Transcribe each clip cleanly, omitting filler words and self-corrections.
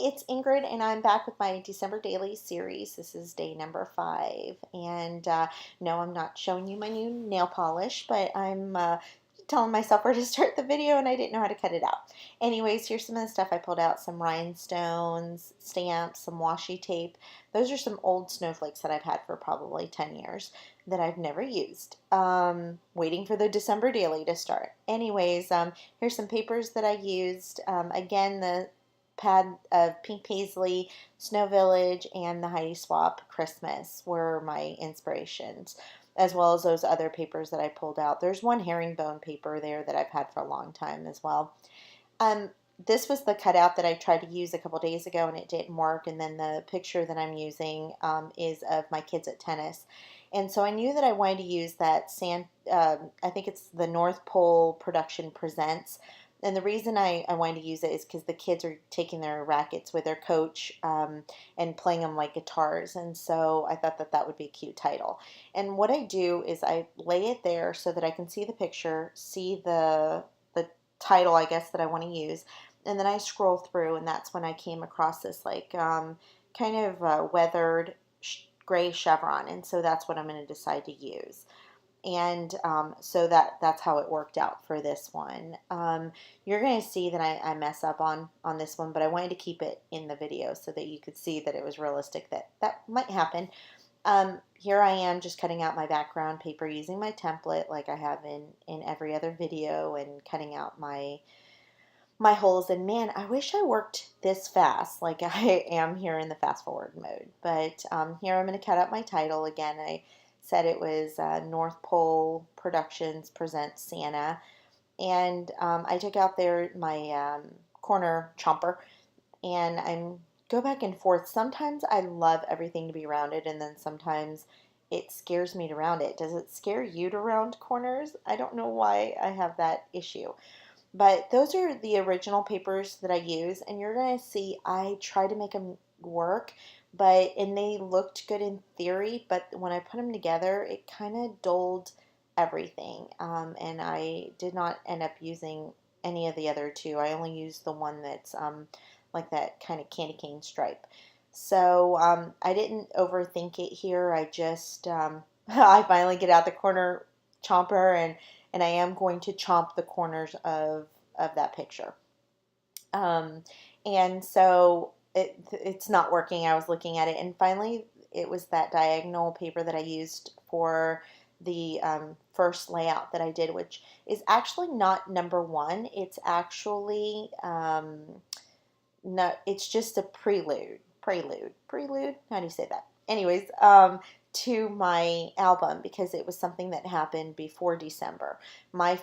It's Ingrid, and I'm back with my December daily series. This is day number 5, and no, I'm not showing you my new nail polish, but I'm telling myself where to start the video, and I didn't know how to cut it out. Anyways, here's some of the stuff I pulled out: some rhinestones, stamps, some washi tape. Those are some old snowflakes that I've had for probably 10 years that I've never used. Waiting for the December daily to start. Anyways, here's some papers that I used. Again, the pad of Pink Paisley, Snow Village, and the Heidi Swapp Christmas were my inspirations, as well as those other papers that I pulled out. There's one herringbone paper there that I've had for a long time as well. This was the cutout that I tried to use a couple days ago and it didn't work, and then the picture that I'm using is of my kids at tennis. And so I knew that I wanted to use that I think it's the North Pole Production Presents. And the reason I wanted to use it is because the kids are taking their rackets with their coach and playing them like guitars. And so I thought that that would be a cute title. And what I do is I lay it there so that I can see the picture, see the title, I guess, that I want to use. And then I scroll through, and that's when I came across this like kind of weathered gray chevron. And so that's what I'm going to decide to use. And so that's how it worked out for this one. You're going to see that I mess up on this one, but I wanted to keep it in the video so that you could see that it was realistic that might happen. Here I am just cutting out my background paper using my template like I have in every other video, and cutting out my holes. And man, I wish I worked this fast like I am here in the fast forward mode. But here I'm going to cut out my title. Again, I said it was North Pole Productions Presents Santa. And I took out there my corner chomper, and I'm go back and forth. Sometimes I love everything to be rounded, and then sometimes it scares me to round it. Does it scare you to round corners? I don't know why I have that issue. But those are the original papers that I use, and you're going to see I try to make them work, and they looked good in theory, but when I put them together, it kind of dulled everything, and I did not end up using any of the other two. I only used the one that's like that kind of candy cane stripe. So I didn't overthink it here. I just I finally get out the corner chomper, and I am going to chomp the corners of that picture. And so it's not working. I was looking at it, and finally it was that diagonal paper that I used for the first layout that I did, which is actually not number 1. It's actually no, it's just a prelude. How do you say that? Anyways, to my album, because it was something that happened before December. My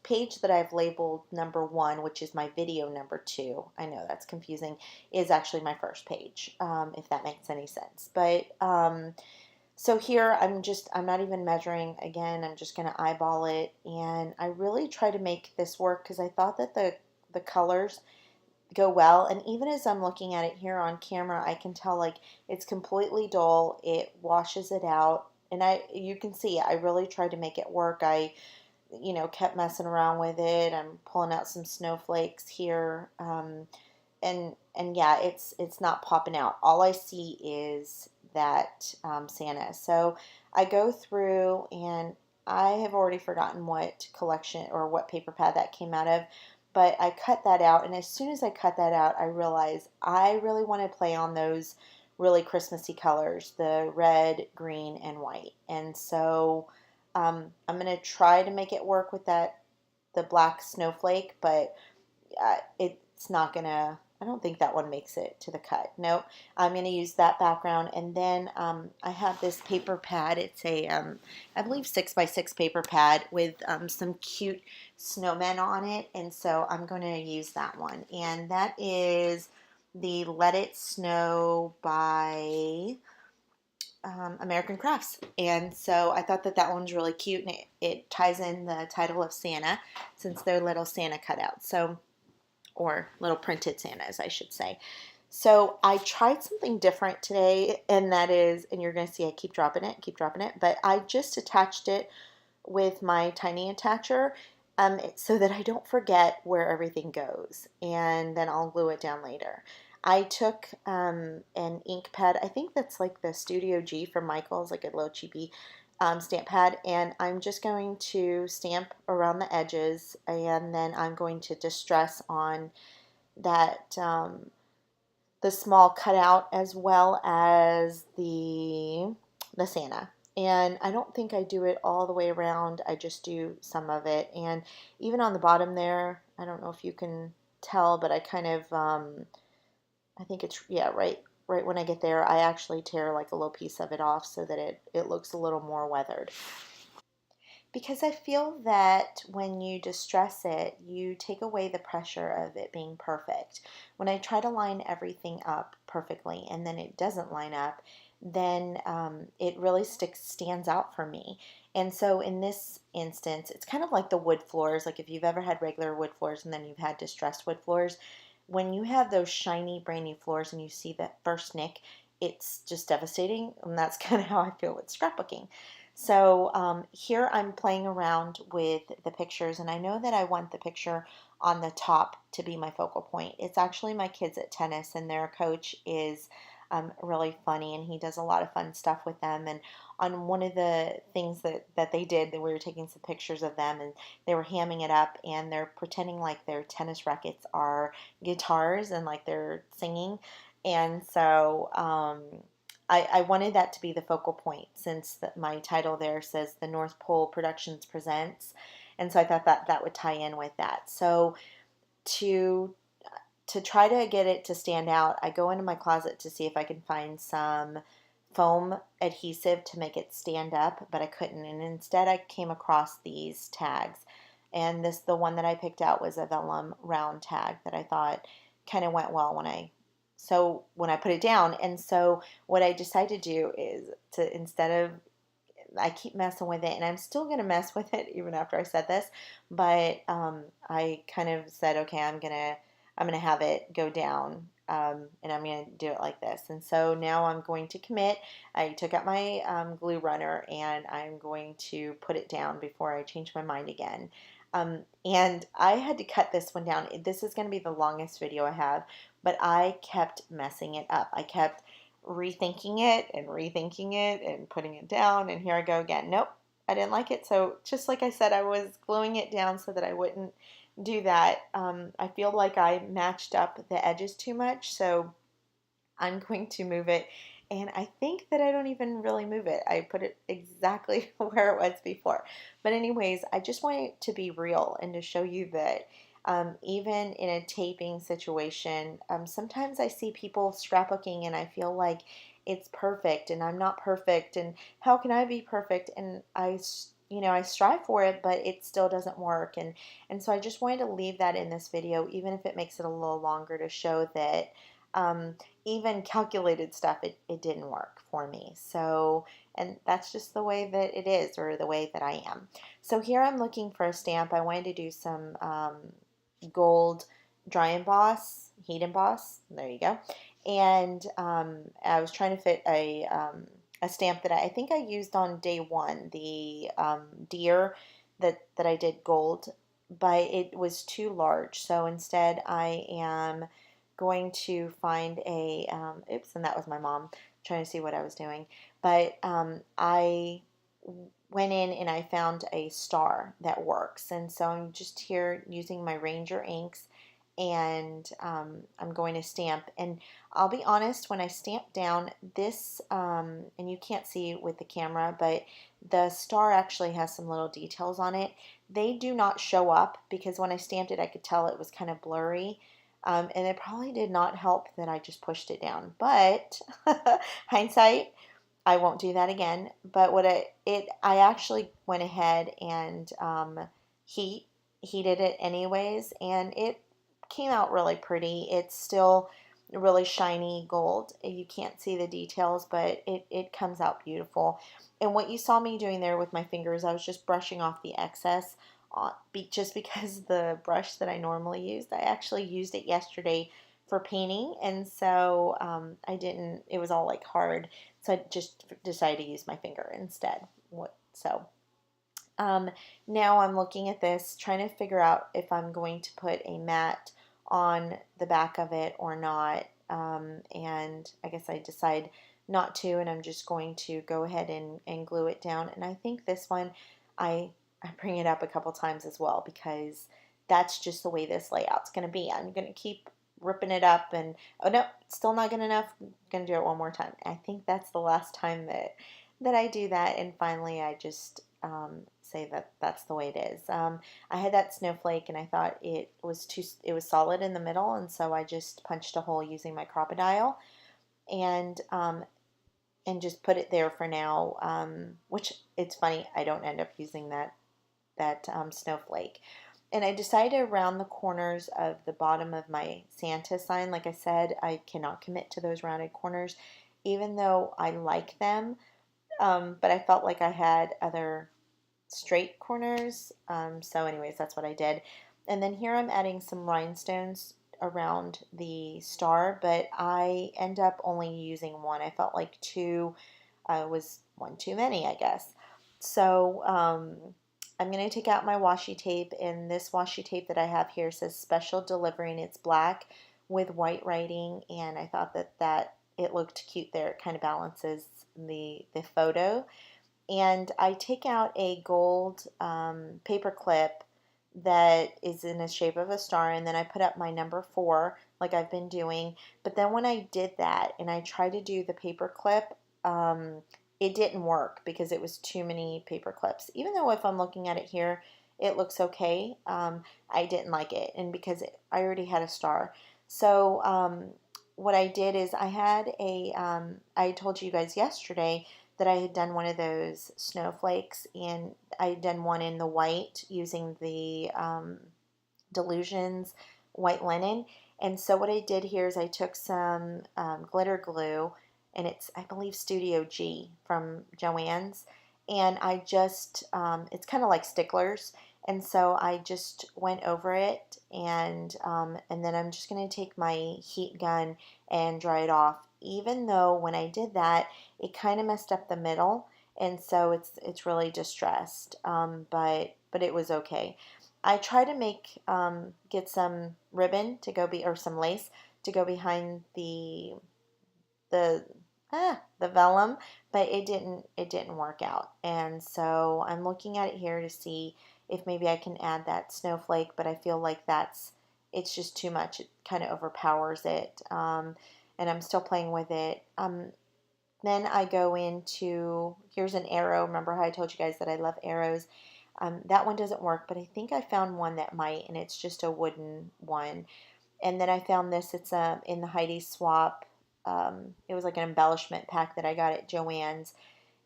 page that I've labeled number 1, which is my video number 2, I know that's confusing, is actually my first page, if that makes any sense. But so here I'm not even measuring. Again, I'm just going to eyeball it, and I really try to make this work because I thought that the colors go well. And even as I'm looking at it here on camera, I can tell like it's completely dull. It washes it out, and you can see I really tried to make it work. I kept messing around with it. I'm pulling out some snowflakes here, and yeah, it's not popping out. All I see is that Santa. So I go through, and I have already forgotten what collection or what paper pad that came out of. But I cut that out, and as soon as I cut that out, I realized I really want to play on those really Christmassy colors, the red, green, and white. And so I'm going to try to make it work with the black snowflake, but it's not going to, I don't think that one makes it to the cut. Nope. I'm going to use that background, and then I have this paper pad. It's a, I believe 6x6 paper pad with some cute snowmen on it, and so I'm going to use that one. And that is the Let It Snow by American Crafts. And so I thought that that one's really cute, and it ties in the title of Santa, since they're little Santa cutouts. So, or little printed Santas, I should say. So I tried something different today, and that is, and you're going to see I keep dropping it, but I just attached it with my tiny attacher, so that I don't forget where everything goes, and then I'll glue it down later. I took an ink pad. I think that's like the Studio G from Michaels, like a low cheapy stamp pad, and I'm just going to stamp around the edges, and then I'm going to distress on that the small cutout as well as the Santa. And I don't think I do it all the way around. I just do some of it. And even on the bottom there, I don't know if you can tell, but I kind of I think it's, yeah, right when I get there, I actually tear like a little piece of it off so that it looks a little more weathered. Because I feel that when you distress it, you take away the pressure of it being perfect. When I try to line everything up perfectly and then it doesn't line up, then it really stands out for me. And so in this instance, it's kind of like the wood floors. Like if you've ever had regular wood floors and then you've had distressed wood floors, when you have those shiny, brand new floors and you see that first nick, it's just devastating. And that's kind of how I feel with scrapbooking. So here I'm playing around with the pictures, and I know that I want the picture on the top to be my focal point. It's actually my kids at tennis, and their coach is really funny, and he does a lot of fun stuff with them. And on one of the things that they did, that we were taking some pictures of them, and they were hamming it up, and they're pretending like their tennis rackets are guitars and like they're singing. And so I wanted that to be the focal point since my title there says the North Pole Productions Presents. And so I thought that that would tie in with that. So to try to get it to stand out, I go into my closet to see if I can find some foam adhesive to make it stand up, but I couldn't. And instead I came across these tags. And the one that I picked out was a vellum round tag that I thought kind of went well when I put it down. And so what I decided to do is to, instead of, I keep messing with it, and I'm still going to mess with it even after I said this, but I kind of said, okay, I'm gonna have it go down, and I'm gonna do it like this. And so now I'm going to commit. I took out my glue runner, and I'm going to put it down before I change my mind again. And I had to cut this one down. This is going to be the longest video I have, but I kept messing it up. I kept rethinking it and putting it down, and here I go again. Nope, I didn't like it. So just like I said, I was gluing it down so that I wouldn't do that. I feel like I matched up the edges too much, so I'm going to move it. And I think that I don't even really move it. I put it exactly where it was before. But anyways, I just want it to be real and to show you that even in a taping situation, sometimes I see people scrapbooking and I feel like it's perfect and I'm not perfect, and how can I be perfect? And I strive for it, but it still doesn't work. And so I just wanted to leave that in this video, even if it makes it a little longer, to show that um, even calculated stuff, it didn't work for me. So, and that's just the way that it is, or the way that I am. So here I'm looking for a stamp. I wanted to do some gold dry emboss, heat emboss. There you go. And I was trying to fit a stamp that I think I used on day one, the deer that I did gold, but it was too large. So instead, I am going to find a oops, and that was my mom trying to see what I was doing. But I went in and I found a star that works. And so I'm just here using my Ranger inks, and I'm going to stamp. And I'll be honest, when I stamp down this, and you can't see with the camera, but the star actually has some little details on it. They do not show up because when I stamped it, I could tell it was kind of blurry. And it probably did not help that I just pushed it down. But hindsight, I won't do that again. But I actually went ahead and heated it anyways, and it came out really pretty. It's still really shiny gold. You can't see the details, but it comes out beautiful. And what you saw me doing there with my fingers, I was just brushing off the excess, just because the brush that I normally used, I actually used it yesterday for painting, and so I didn't, it was all like hard, so I just decided to use my finger instead. So Um, Now I'm looking at this, trying to figure out if I'm going to put a mat on the back of it or not. And I guess I decide not to, and I'm just going to go ahead and glue it down. And I think this one, I bring it up a couple times as well because that's just the way this layout's going to be. I'm going to keep ripping it up and, oh no, still not good enough. I'm going to do it one more time. I think that's the last time that I do that, and finally I just say that that's the way it is. I had that snowflake and I thought it was solid in the middle, and so I just punched a hole using my crocodile and just put it there for now. Which it's funny, I don't end up using that snowflake. And I decided to round the corners of the bottom of my Santa sign. Like I said, I cannot commit to those rounded corners, even though I like them. But I felt like I had other straight corners. So anyways, that's what I did. And then here I'm adding some rhinestones around the star, but I end up only using one. I felt like two was one too many, I guess. So I'm going to take out my washi tape, and this washi tape that I have here says special delivery, and it's black with white writing, and I thought that it looked cute there. It kind of balances the photo. And I take out a gold paper clip that is in the shape of a star, and then I put up my number 4 like I've been doing. But then when I did that and I tried to do the paper clip, it didn't work because it was too many paper clips. Even though if I'm looking at it here, it looks okay, I didn't like it, and because I already had a star. So what I did is I told you guys yesterday that I had done one of those snowflakes, and I had done one in the white using the Delusions white linen. And so what I did here is I took some glitter glue, and it's, I believe, Studio G from Joann's, and I just, it's kind of like sticklers, and so I just went over it, and then I'm just going to take my heat gun and dry it off. Even though when I did that, it kind of messed up the middle, and so it's really distressed, but it was okay. I try to get some ribbon to go or some lace to go behind the the vellum, but it didn't work out. And so I'm looking at it here to see if maybe I can add that snowflake, but I feel like it's just too much. It kind of overpowers it. And I'm still playing with it. Then I go into, here's an arrow. Remember how I told you guys that I love arrows? That one doesn't work, but I think I found one that might, and it's just a wooden one. And then I found this. It's in the Heidi Swap. It was like an embellishment pack that I got at Joann's,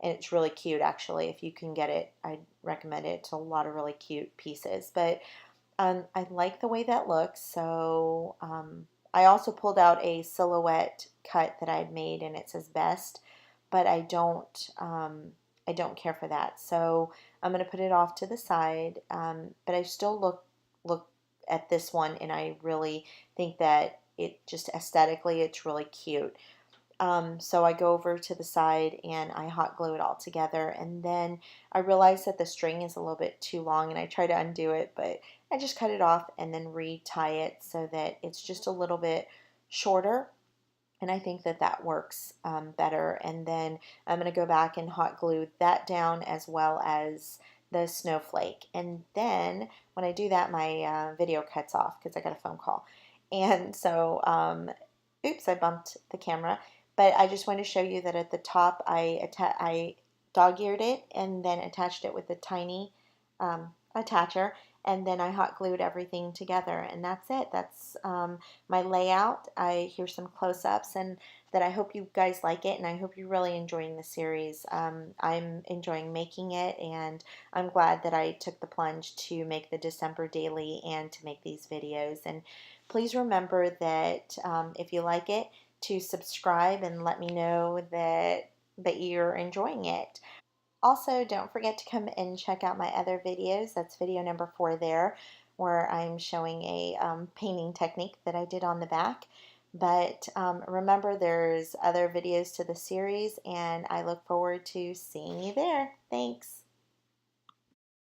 and it's really cute actually. If you can get it, I'd recommend it. It's a lot of really cute pieces. But I like the way that looks. So I also pulled out a silhouette cut that I had made, and it says best, but I don't care for that. So I'm going to put it off to the side. But I still look at this one, and I really think that it just aesthetically it's really cute. So I go over to the side and I hot glue it all together, and then I realize that the string is a little bit too long, and I try to undo it, but I just cut it off and then retie it so that it's just a little bit shorter, and I think that works better. And then I'm going to go back and hot glue that down as well as the snowflake. And then when I do that, my video cuts off because I got a phone call. And so, oops, I bumped the camera. But I just want to show you that at the top I dog-eared it and then attached it with a tiny attacher, and then I hot glued everything together, and that's it. That's my layout. Here's some close-ups, and that I hope you guys like it, and I hope you're really enjoying the series. I'm enjoying making it, and I'm glad that I took the plunge to make the December daily and to make these videos. And please remember that if you like it, to subscribe and let me know that you're enjoying it. Also, don't forget to come and check out my other videos. That's video number 4 there, where I'm showing a painting technique that I did on the back. But remember, there's other videos to the series, and I look forward to seeing you there. Thanks.